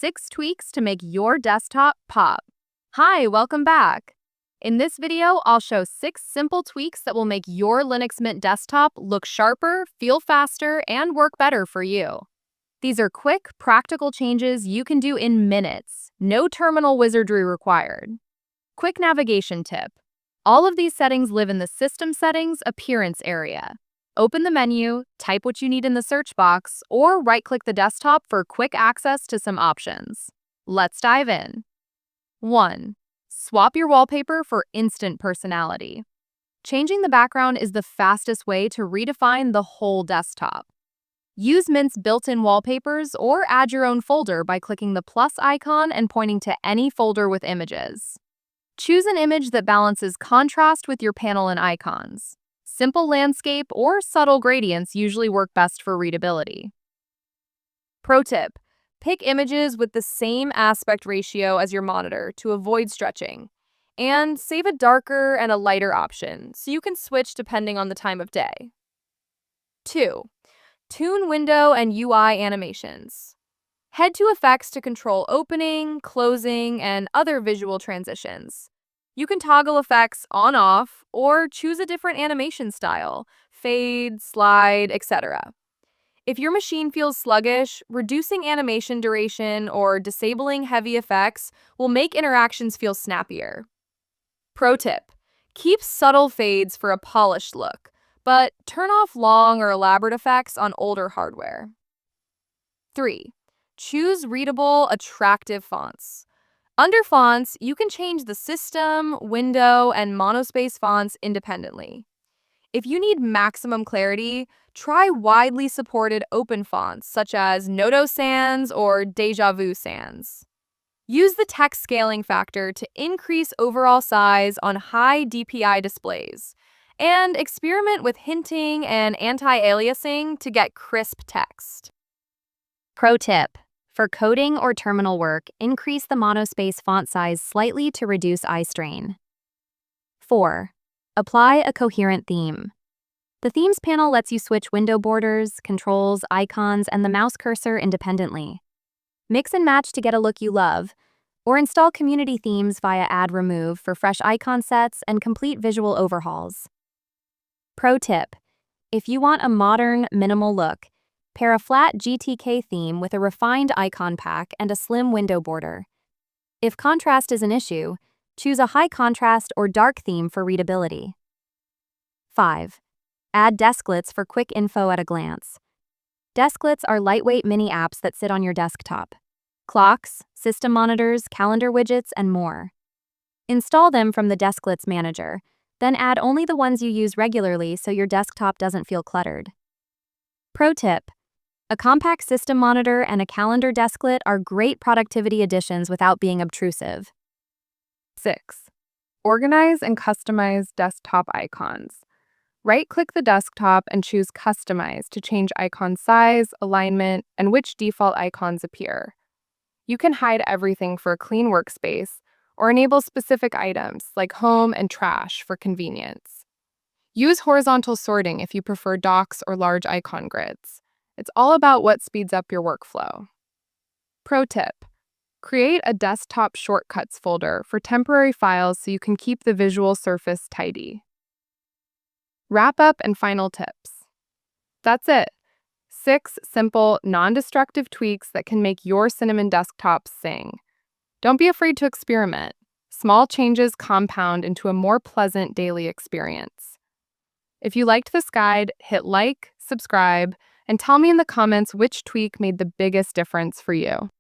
6 tweaks to make your desktop pop. Hi, welcome back. In this video, I'll show 6 simple tweaks that will make your Linux Mint desktop look sharper, feel faster, and work better for you. These are quick, practical changes you can do in minutes. No terminal wizardry required. Quick navigation tip. All of these settings live in the System Settings Appearance area. Open the menu, type what you need in the search box, or right-click the desktop for quick access to some options. Let's dive in. 1. Swap your wallpaper for instant personality. Changing the background is the fastest way to redefine the whole desktop. Use Mint's built-in wallpapers or add your own folder by clicking the plus icon and pointing to any folder with images. Choose an image that balances contrast with your panel and icons. Simple landscape or subtle gradients usually work best for readability. Pro tip: pick images with the same aspect ratio as your monitor to avoid stretching. And save a darker and a lighter option so you can switch depending on the time of day. 2. Tune window and UI animations. Head to Effects to control opening, closing, and other visual transitions. You can toggle effects on-off or choose a different animation style, fade, slide, etc. If your machine feels sluggish, reducing animation duration or disabling heavy effects will make interactions feel snappier. Pro tip: keep subtle fades for a polished look, but turn off long or elaborate effects on older hardware. 3. Choose readable, attractive fonts. Under fonts, you can change the system, window, and monospace fonts independently. If you need maximum clarity, try widely supported open fonts such as Noto Sans or Deja Vu Sans. Use the text scaling factor to increase overall size on high DPI displays, and experiment with hinting and anti-aliasing to get crisp text. Pro tip: for coding or terminal work, increase the monospace font size slightly to reduce eye strain. 4. Apply a coherent theme. The Themes panel lets you switch window borders, controls, icons, and the mouse cursor independently. Mix and match to get a look you love, or install community themes via Add Remove for fresh icon sets and complete visual overhauls. Pro tip: if you want a modern, minimal look, pair a flat GTK theme with a refined icon pack and a slim window border. If contrast is an issue, choose a high contrast or dark theme for readability. 5. Add Desklets for quick info at a glance. Desklets are lightweight mini apps that sit on your desktop. Clocks, system monitors, calendar widgets, and more. Install them from the Desklets manager, then add only the ones you use regularly so your desktop doesn't feel cluttered. Pro tip: a compact system monitor and a calendar desklet are great productivity additions without being obtrusive. 6. Organize and customize desktop icons. Right-click the desktop and choose Customize to change icon size, alignment, and which default icons appear. You can hide everything for a clean workspace or enable specific items like home and trash for convenience. Use horizontal sorting if you prefer docks or large icon grids. It's all about what speeds up your workflow. Pro tip: create a desktop shortcuts folder for temporary files so you can keep the visual surface tidy. Wrap up and final tips. That's it. 6 simple, non-destructive tweaks that can make your Cinnamon desktop sing. Don't be afraid to experiment. Small changes compound into a more pleasant daily experience. If you liked this guide, hit like, subscribe, and tell me in the comments which tweak made the biggest difference for you.